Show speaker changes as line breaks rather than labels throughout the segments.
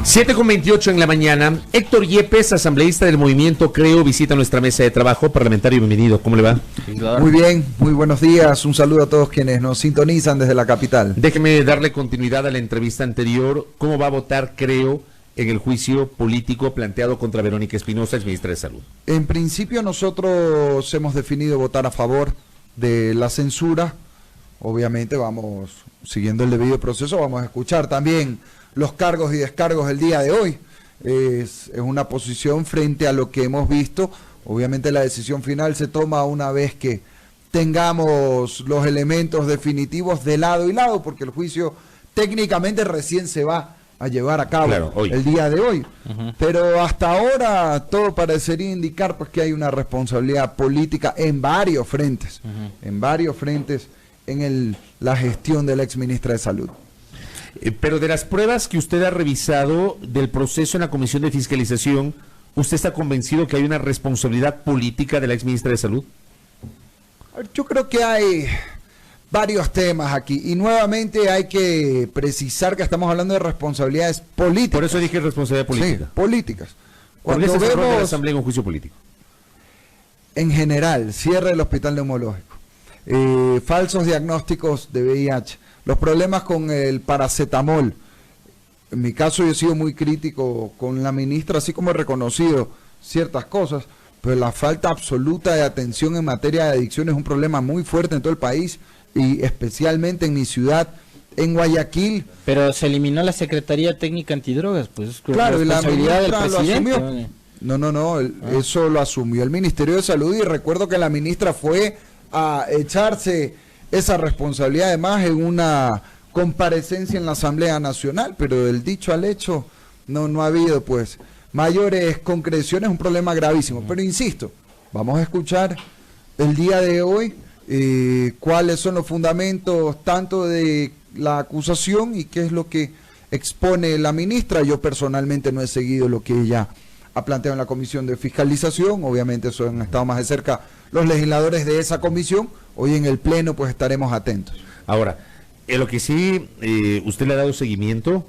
7:28 en la mañana. Héctor Yepes, asambleísta del movimiento Creo, visita nuestra mesa de trabajo. Parlamentario, bienvenido. ¿Cómo le va?
Muy bien, muy buenos días. Un saludo a todos quienes nos sintonizan desde la capital.
Déjeme darle continuidad a la entrevista anterior. ¿Cómo va a votar Creo en el juicio político planteado contra Verónica Espinosa, exministra de Salud?
En principio nosotros hemos definido votar a favor de la censura. Obviamente vamos siguiendo el debido proceso, vamos a escuchar también los cargos y descargos del día de hoy. Es una posición frente a lo que hemos visto. Obviamente la decisión final se toma una vez que tengamos los elementos definitivos de lado y lado, porque el juicio técnicamente recién se va a llevar a cabo el día de hoy. Pero hasta ahora todo parecería indicar pues que hay una responsabilidad política en varios frentes, en la gestión de la exministra de Salud.
Pero de las pruebas que usted ha revisado del proceso en la Comisión de Fiscalización, ¿usted está convencido que hay una responsabilidad política de la exministra de Salud?
Yo creo que hay varios temas aquí y nuevamente hay que precisar que estamos hablando de responsabilidades políticas.
Por eso dije responsabilidad política.
Sí, políticas.
¿Por qué se cerró de la Asamblea en un juicio político?
En general, cierre del hospital neumológico, falsos diagnósticos de VIH, los problemas con el paracetamol. En mi caso yo he sido muy crítico con la ministra, así como he reconocido ciertas cosas, pero la falta absoluta de atención en materia de adicción es un problema muy fuerte en todo el país y especialmente en mi ciudad, en Guayaquil.
Pero se eliminó la Secretaría Técnica Antidrogas, pues
claro, y la
responsabilidad del
ministra
presidente.
lo asumió. No, eso lo asumió el Ministerio de Salud y recuerdo que la ministra fue a echarse esa responsabilidad además en una comparecencia en la Asamblea Nacional, pero del dicho al hecho no ha habido pues mayores concreciones, un problema gravísimo. Pero insisto, vamos a escuchar el día de hoy cuáles son los fundamentos tanto de la acusación y qué es lo que expone la ministra. Yo personalmente no he seguido lo que ella ha planteado en la Comisión de Fiscalización, obviamente eso han estado más de cerca los legisladores de esa comisión. Hoy en el Pleno pues estaremos atentos.
Ahora, en lo que sí usted le ha dado seguimiento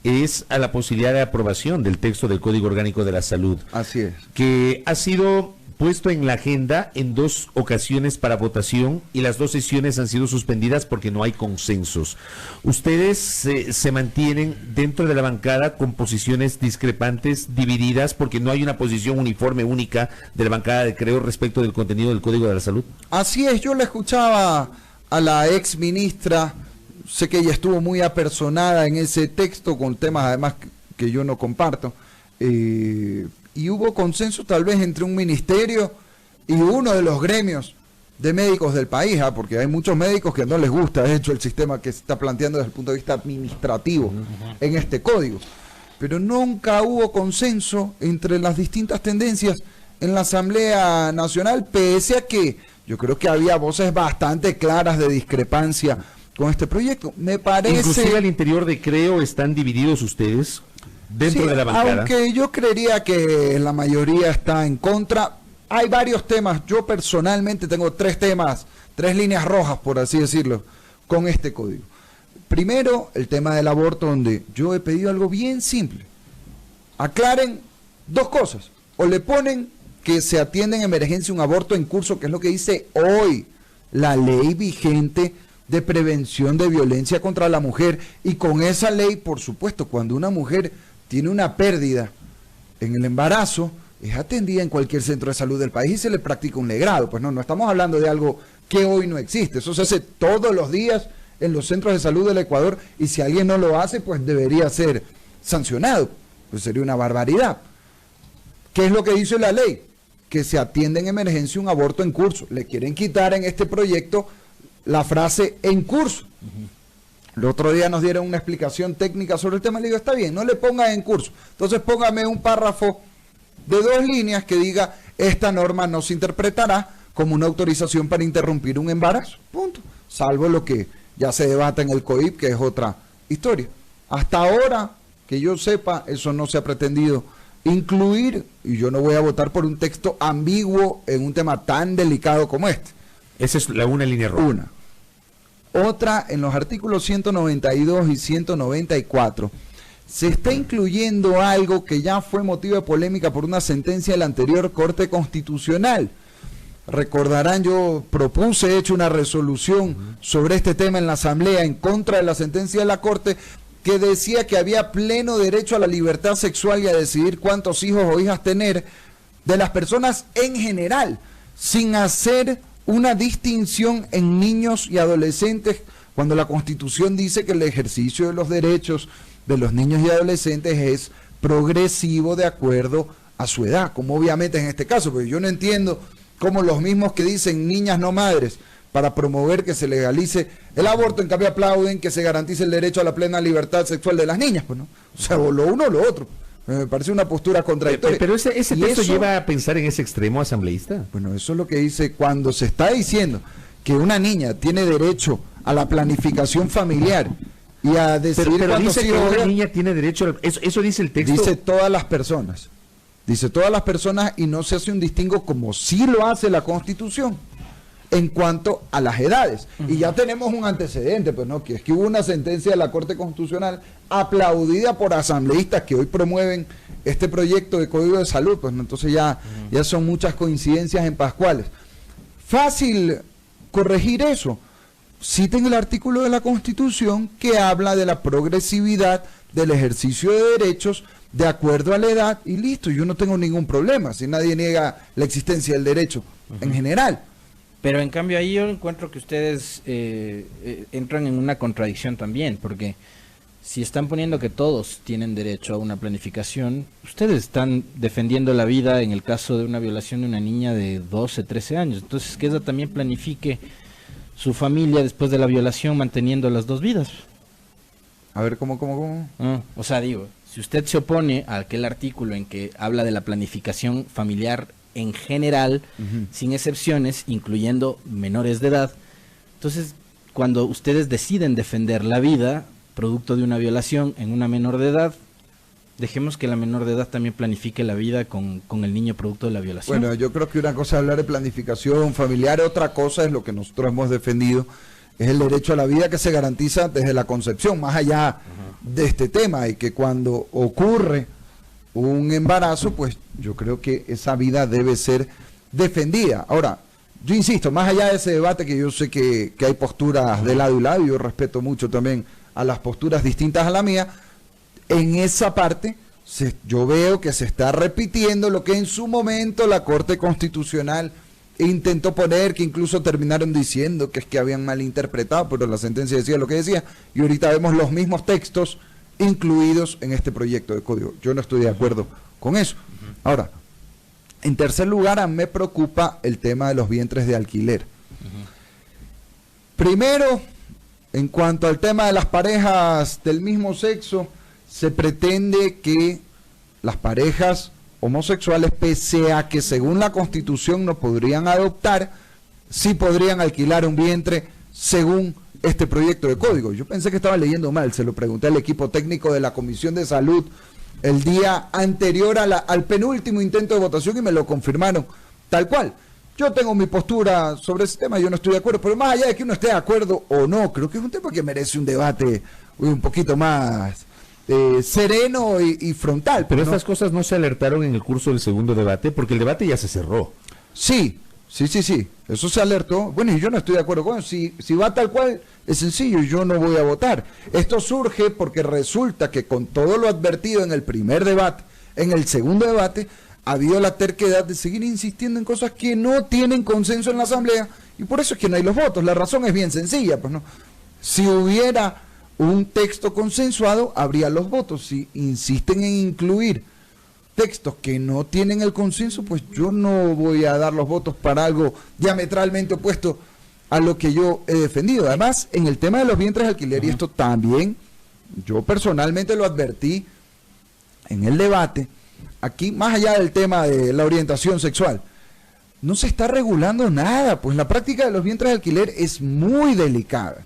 es a la posibilidad de aprobación del texto del Código Orgánico de la Salud.
Así es.
Que ha sido puesto en la agenda en 2 ocasiones para votación y las 2 sesiones han sido suspendidas porque no hay consensos. Ustedes se mantienen dentro de la bancada con posiciones discrepantes, divididas, porque no hay una posición uniforme, única de la bancada de Creo respecto del contenido del Código de la Salud. Así
es, yo le escuchaba a la ex ministra, sé que ella estuvo muy apersonada en ese texto con temas además que yo no comparto, y hubo consenso tal vez entre un ministerio y uno de los gremios de médicos del país, porque hay muchos médicos que no les gusta, de hecho, el sistema que se está planteando desde el punto de vista administrativo en este código. Pero nunca hubo consenso entre las distintas tendencias en la Asamblea Nacional, pese a que yo creo que había voces bastante claras de discrepancia con este proyecto. Me parece...
Inclusive al interior de Creo están divididos ustedes dentro de la bancada.
Aunque yo creería que la mayoría está en contra. Hay varios temas. Yo personalmente tengo 3 temas, 3 líneas rojas, por así decirlo, con este código. Primero, el tema del aborto, donde yo he pedido algo bien simple. Aclaren 2 cosas. O le ponen que se atiende en emergencia un aborto en curso, que es lo que dice hoy la ley vigente de prevención de violencia contra la mujer. Y con esa ley, por supuesto, cuando una mujer tiene una pérdida en el embarazo, es atendida en cualquier centro de salud del país y se le practica un legrado. Pues no estamos hablando de algo que hoy no existe. Eso se hace todos los días en los centros de salud del Ecuador y si alguien no lo hace, pues debería ser sancionado. Pues sería una barbaridad. ¿Qué es lo que dice la ley? Que se atiende en emergencia un aborto en curso. Le quieren quitar en este proyecto la frase en curso. El otro día nos dieron una explicación técnica sobre el tema, le digo, está bien, no le ponga en curso. Entonces póngame un párrafo de 2 líneas que diga, esta norma no se interpretará como una autorización para interrumpir un embarazo, punto. Salvo lo que ya se debata en el COIP, que es otra historia. Hasta ahora, que yo sepa, eso no se ha pretendido incluir, y yo no voy a votar por un texto ambiguo en un tema tan delicado como este.
Esa es una línea roja.
Una. Otra, en los artículos 192 y 194, se está incluyendo algo que ya fue motivo de polémica por una sentencia de la anterior Corte Constitucional. Recordarán, yo propuse, he hecho una resolución sobre este tema en la Asamblea en contra de la sentencia de la Corte, que decía que había pleno derecho a la libertad sexual y a decidir cuántos hijos o hijas tener de las personas en general, sin hacer una distinción en niños y adolescentes, cuando la Constitución dice que el ejercicio de los derechos de los niños y adolescentes es progresivo de acuerdo a su edad, como obviamente en este caso, porque yo no entiendo cómo los mismos que dicen niñas no madres para promover que se legalice el aborto, en cambio aplauden que se garantice el derecho a la plena libertad sexual de las niñas, pues, ¿no? O sea, o lo uno o lo otro. Me parece una postura contradictoria.
Pero ese texto lleva a pensar en ese extremo, asambleísta.
Bueno, eso es lo que dice cuando se está diciendo que una niña tiene derecho a la planificación familiar y a decidir
pero
cuántos
dice que
hijos
una niña tiene derecho eso dice el texto.
Dice todas las personas. Dice todas las personas y no se hace un distingo como sí lo hace la Constitución en cuanto a las edades. Y ya tenemos un antecedente, pues no, que es que hubo una sentencia de la Corte Constitucional aplaudida por asambleístas que hoy promueven este proyecto de Código de Salud, pues no, entonces ya son muchas coincidencias en pascuales. Fácil corregir eso. Citen el artículo de la Constitución que habla de la progresividad del ejercicio de derechos de acuerdo a la edad y listo, yo no tengo ningún problema, si nadie niega la existencia del derecho en general.
Pero en cambio ahí yo encuentro que ustedes entran en una contradicción también, porque si están poniendo que todos tienen derecho a una planificación, ustedes están defendiendo la vida en el caso de una violación de una niña de 12, 13 años. Entonces que ella también planifique su familia después de la violación manteniendo las dos vidas.
A ver, ¿cómo?
O sea, digo, si usted se opone a aquel artículo en que habla de la planificación familiar en general, sin excepciones, incluyendo menores de edad, entonces cuando ustedes deciden defender la vida producto de una violación en una menor de edad, dejemos que la menor de edad también planifique la vida con el niño producto de la violación.
Bueno, yo creo que una cosa es hablar de planificación familiar, otra cosa es lo que nosotros hemos defendido, es el derecho a la vida que se garantiza desde la concepción, más allá de este tema, y que cuando ocurre un embarazo, pues yo creo que esa vida debe ser defendida. Ahora, yo insisto, más allá de ese debate, que yo sé que hay posturas de lado y lado, y yo respeto mucho también a las posturas distintas a la mía, en esa parte yo veo que se está repitiendo lo que en su momento la Corte Constitucional intentó poner, que incluso terminaron diciendo que es que habían malinterpretado, pero la sentencia decía lo que decía, y ahorita vemos los mismos textos incluidos en este proyecto de código. Yo no estoy de acuerdo con eso. Ahora, en tercer lugar, a mí me preocupa el tema de los vientres de alquiler. Primero, en cuanto al tema de las parejas del mismo sexo, se pretende que las parejas homosexuales, pese a que según la Constitución no podrían adoptar, sí podrían alquilar un vientre según este proyecto de código. Yo pensé que estaba leyendo mal, se lo pregunté al equipo técnico de la Comisión de Salud el día anterior al penúltimo intento de votación y me lo confirmaron tal cual. Yo tengo mi postura sobre ese tema, yo no estoy de acuerdo, pero más allá de que uno esté de acuerdo o no, creo que es un tema que merece un debate un poquito más sereno y frontal.
Pero
¿no?
estas cosas no se alertaron en el curso del segundo debate, porque el debate ya se cerró.
Sí, eso se alertó. Bueno, y yo no estoy de acuerdo con eso. Si va tal cual, es sencillo, yo no voy a votar. Esto surge porque resulta que con todo lo advertido en el primer debate, en el segundo debate, ha habido la terquedad de seguir insistiendo en cosas que no tienen consenso en la Asamblea, y por eso es que no hay los votos. La razón es bien sencilla, pues no. Si hubiera un texto consensuado, habría los votos. Si insisten en incluir textos que no tienen el consenso, pues yo no voy a dar los votos para algo diametralmente opuesto a lo que yo he defendido. Además, en el tema de los vientres de alquiler, y esto también yo personalmente lo advertí en el debate, aquí, más allá del tema de la orientación sexual, no se está regulando nada, pues la práctica de los vientres de alquiler es muy delicada.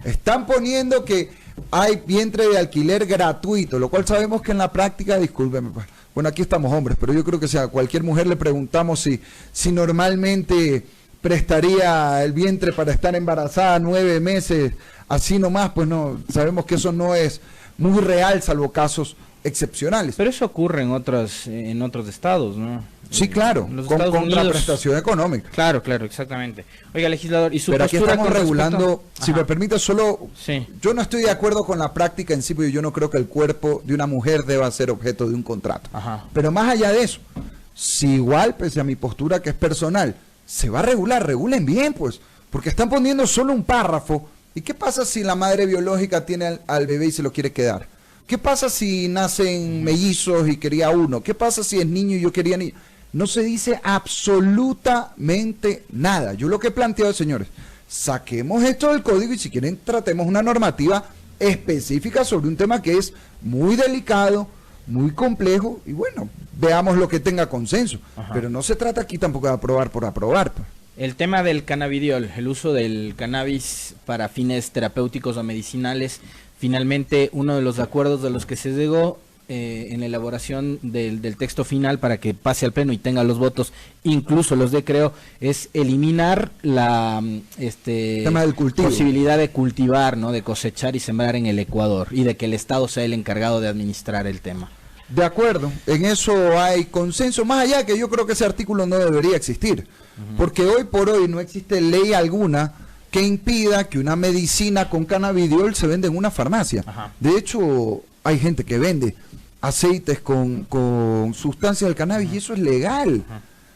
Están poniendo que hay vientre de alquiler gratuito, lo cual sabemos que en la práctica, discúlpeme, pues, bueno, aquí estamos hombres, pero yo creo que si a cualquier mujer le preguntamos si normalmente prestaría el vientre para estar embarazada 9 meses, así nomás, pues no, sabemos que eso no es muy real, salvo casos excepcionales.
Pero eso ocurre en otros estados, ¿no?
Sí, claro,
En los
con
Estados Unidos.
contraprestación económica.
Claro, exactamente. Oiga, legislador, ¿y su
Pero aquí
postura
estamos
con respecto-
regulando, si
Ajá.
me permite, solo
Sí.
yo no estoy de acuerdo con la práctica en sí, porque yo no creo que el cuerpo de una mujer deba ser objeto de un contrato.
Ajá.
Pero más allá de eso, si igual, pese a mi postura que es personal, se va a regular, regulen bien, pues, porque están poniendo solo un párrafo. ¿Y qué pasa si la madre biológica tiene al bebé y se lo quiere quedar? ¿Qué pasa si nacen mellizos y quería uno? ¿Qué pasa si es niño y yo quería niño? No se dice absolutamente nada. Yo lo que he planteado, señores, saquemos esto del código y si quieren tratemos una normativa específica sobre un tema que es muy delicado, muy complejo y bueno, veamos lo que tenga consenso.
Ajá.
Pero no se trata aquí tampoco de aprobar por aprobar, pues.
El tema del cannabidiol, el uso del cannabis para fines terapéuticos o medicinales, finalmente uno de los acuerdos de los que se llegó en la elaboración del texto final para que pase al pleno y tenga los votos, incluso los de creo, es eliminar la
Tema del cultivo.
posibilidad de cultivar, ¿no? De cosechar y sembrar en el Ecuador y de que el Estado sea el encargado de administrar el tema.
De acuerdo, en eso hay consenso, más allá que yo creo que ese artículo no debería existir, porque hoy por hoy no existe ley alguna que impida que una medicina con cannabidiol se venda en una farmacia.
Ajá.
De hecho, hay gente que vende aceites con sustancias del cannabis y eso es legal.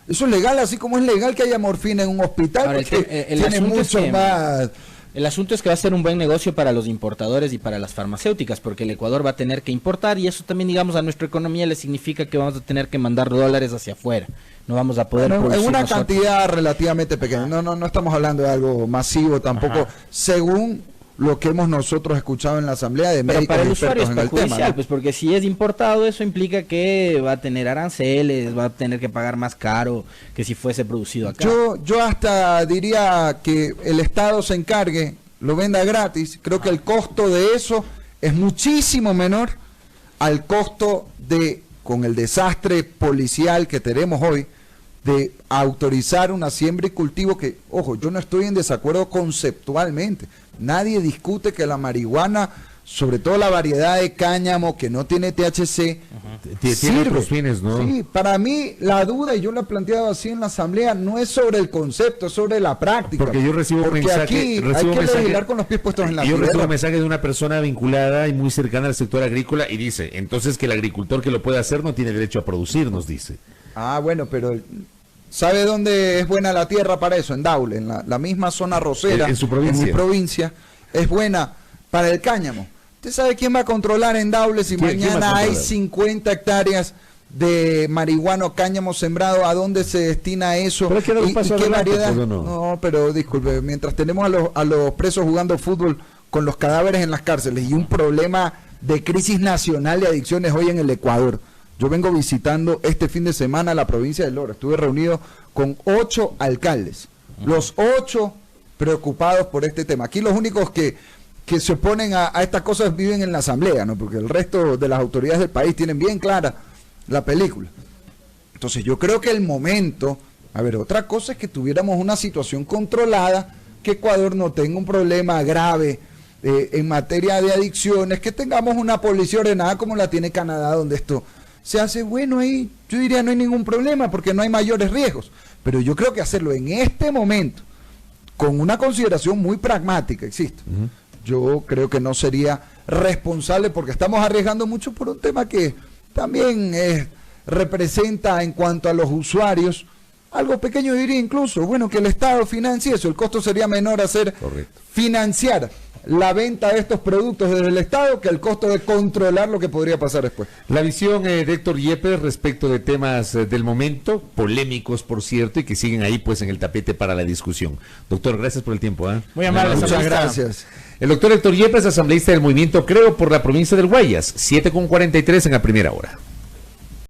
Eso es legal, así como es legal que haya morfina en un hospital,
Ahora,
porque
el
tiene
asunto es
mucho
que-
más...
El asunto es que va a ser un buen negocio para los importadores y para las farmacéuticas, porque el Ecuador va a tener que importar y eso también, digamos, a nuestra economía le significa que vamos a tener que mandar dólares hacia afuera. No vamos a poder
Bueno, en
producir
una
nosotros.
cantidad relativamente pequeña. No estamos hablando de algo masivo tampoco,
Ajá.
según lo que hemos nosotros escuchado en la asamblea de
Pero
médicos
para el usuario
expertos
es
en el
perjudicial,
tema, ¿no?
pues porque si es importado eso implica que va a tener aranceles, va a tener que pagar más caro que si fuese producido acá.
Yo hasta diría que el Estado se encargue, lo venda gratis. Creo que el costo de eso es muchísimo menor al costo de, con el desastre policial que tenemos hoy, de autorizar una siembra y cultivo que, ojo, yo no estoy en desacuerdo conceptualmente. Nadie discute que la marihuana, sobre todo la variedad de cáñamo que no tiene THC,
Tiene
sirve.
otros fines, ¿no?
Sí, para mí la duda, y yo lo he planteado así en la asamblea, no es sobre el concepto, es sobre la práctica.
Porque yo recibo un
Porque
mensaje,
aquí hay
recibo
que
un mensaje-
legislar con los pies puestos en la
Yo
tierra.
recibo un mensaje de una persona vinculada y muy cercana al sector agrícola y dice, entonces que el agricultor que lo puede hacer no tiene derecho a producir, nos dice.
Ah, bueno, pero ¿sabe dónde es buena la tierra para eso? En Daule, en la misma zona rosera,
En su provincia.
en mi provincia, es buena para el cáñamo. ¿Usted sabe quién va a controlar en Daule si
¿Quién va a
mañana hay
controlar?
50 hectáreas de marihuana o cáñamo sembrado? ¿A dónde se destina eso?
Pero hay que dar un paso
qué
adelante,
variedad?
pues, ¿o no?
No, pero disculpe, mientras tenemos a los presos jugando fútbol con los cadáveres en las cárceles y un problema de crisis nacional de adicciones hoy en el Ecuador. Yo vengo visitando este fin de semana la provincia de Lora. Estuve reunido con 8 alcaldes. Los 8 preocupados por este tema. Aquí los únicos que se oponen a estas cosas viven en la asamblea, ¿no? Porque el resto de las autoridades del país tienen bien clara la película. Entonces yo creo que el momento, a ver, otra cosa es que tuviéramos una situación controlada, que Ecuador no tenga un problema grave en materia de adicciones, que tengamos una policía ordenada como la tiene Canadá, donde esto se hace bueno ahí, yo diría no hay ningún problema porque no hay mayores riesgos, pero yo creo que hacerlo en este momento, con una consideración muy pragmática, existe. Yo creo que no sería responsable porque estamos arriesgando mucho por un tema que también representa en cuanto a los usuarios algo pequeño, diría incluso, bueno, que el Estado financie eso, el costo sería menor hacer
Correcto.
financiar la venta de estos productos desde el Estado que el costo de controlar lo que podría pasar después.
La visión de Héctor Yepes respecto de temas del momento, polémicos por cierto, y que siguen ahí pues en el tapete para la discusión. Doctor, gracias por el tiempo.
Muy amable,
Muchas
asambleísta.
gracias.
El doctor Héctor Yepes, asambleísta del movimiento Creo por la provincia del Guayas, 7:43 en la primera hora.